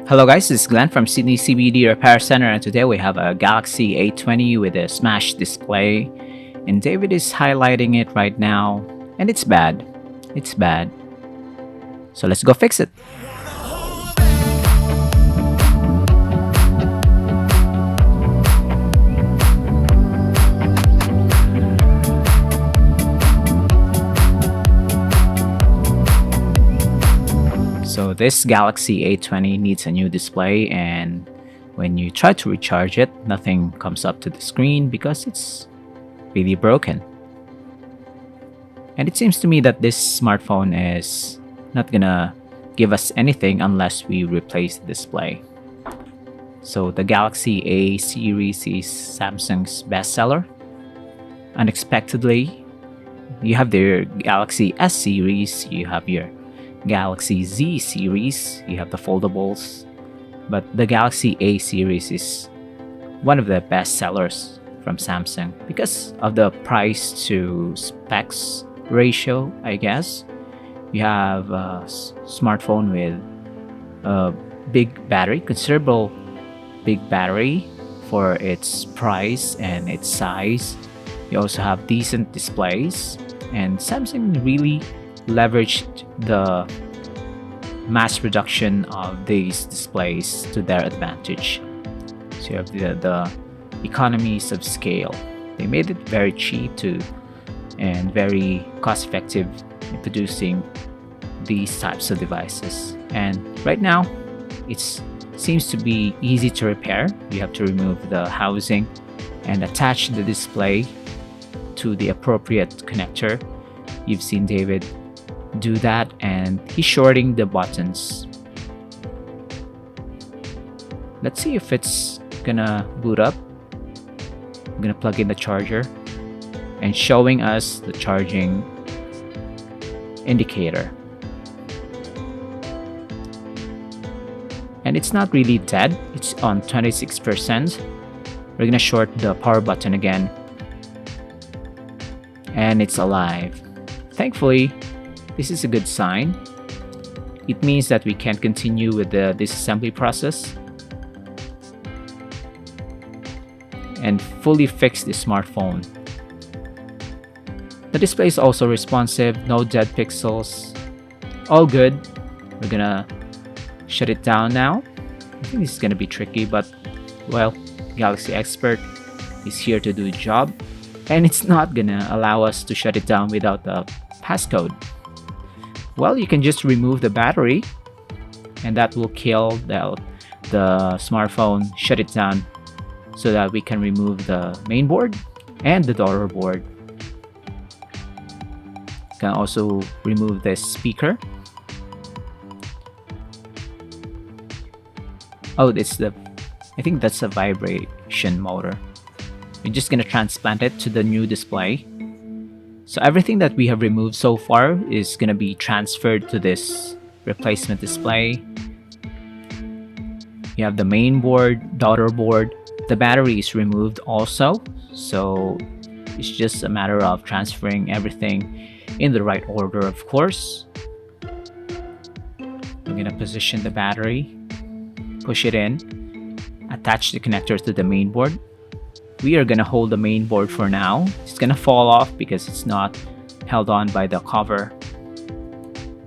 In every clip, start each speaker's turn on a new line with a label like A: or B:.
A: Hello guys, this is Glenn from Sydney CBD Repair Center, and today we have a Galaxy A20 with a smashed display, and David is highlighting it right now, and it's bad. It's bad. So let's go fix it. So this Galaxy A20 needs a new display, and when you try to recharge it, nothing comes up to the screen because it's really broken. And it seems to me that this smartphone is not gonna give us anything unless we replace the display. So the Galaxy A series is Samsung's bestseller. Unexpectedly, you have their Galaxy S series, you have your Galaxy Z series, you have the foldables, but the Galaxy A series is one of the best sellers from Samsung because of the price to specs ratio, I guess. You have a smartphone with a big battery, considerable big battery for its price and its size. You also have decent displays, and Samsung really leveraged the mass production of these displays to their advantage. So you have the economies of scale. They made it very cheap and very cost effective in producing these types of devices. And right now, it seems to be easy to repair. You have to remove the housing and attach the display to the appropriate connector. You've seen David do that, and he's shorting the buttons. Let's see if it's gonna boot up. I'm gonna plug in the charger and showing us the charging indicator. And it's not really dead, it's on 26%. We're gonna short the power button again, and it's alive. Thankfully, this is a good sign. It means that we can continue with the disassembly process and fully fix the smartphone. The display is also responsive, no dead pixels, all good. We're gonna shut it down now. I think this is gonna be tricky, but well, Galaxy Expert is here to do the job, and it's not gonna allow us to shut it down without the passcode. Well, you can just remove the battery, and that will kill the smartphone, shut it down, so that we can remove the main board and the daughter board. You can also remove the speaker. Oh, I think that's a vibration motor. We're just gonna transplant it to the new display. So everything that we have removed so far is gonna be transferred to this replacement display. You have the main board, daughter board. The battery is removed also, so it's just a matter of transferring everything in the right order, of course. I'm gonna position the battery, push it in, attach the connector to the main board. We are gonna hold the main board for now. It's gonna fall off because it's not held on by the cover.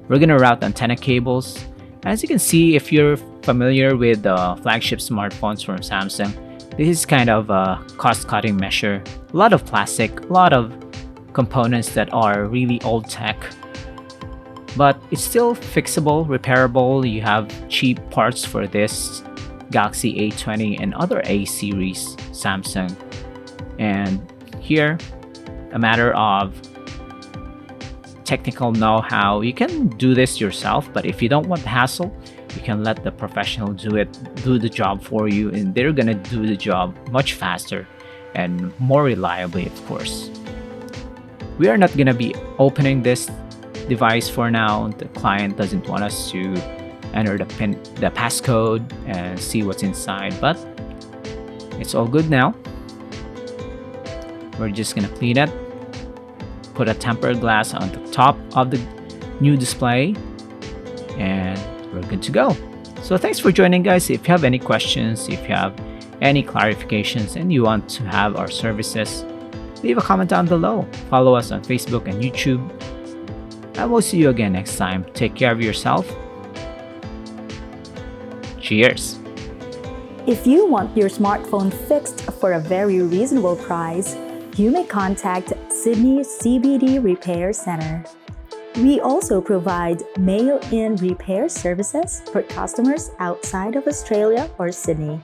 A: We're gonna route antenna cables. As you can see, if you're familiar with the flagship smartphones from Samsung, this is kind of a cost-cutting measure. A lot of plastic, a lot of components that are really old tech, but it's still fixable, repairable. You have cheap parts for this Galaxy A20 and other A series Samsung. And here, a matter of technical know-how, you can do this yourself, but if you don't want the hassle, you can let the professional do the job for you, and they're gonna do the job much faster and more reliably, of course. We are not gonna be opening this device for now. The client doesn't want us to enter the passcode and see what's inside, but it's all good now. We're just gonna clean it, put a tempered glass on the top of the new display, and we're good to go. So thanks for joining, guys. If you have any questions, if you have any clarifications, and you want to have our services, leave a comment down below. Follow us on Facebook and YouTube. And we'll see you again next time. Take care of yourself. Cheers.
B: If you want your smartphone fixed for a very reasonable price, you may contact Sydney CBD Repair Center. We also provide mail-in repair services for customers outside of Australia or Sydney.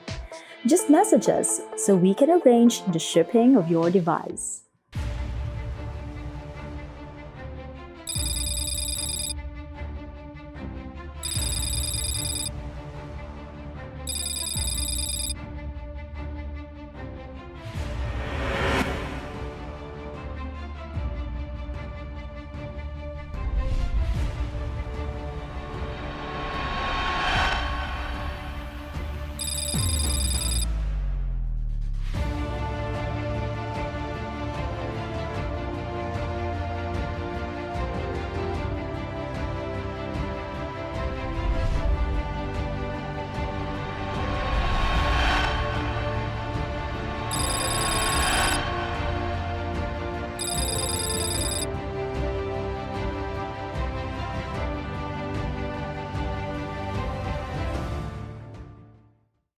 B: Just message us so we can arrange the shipping of your device.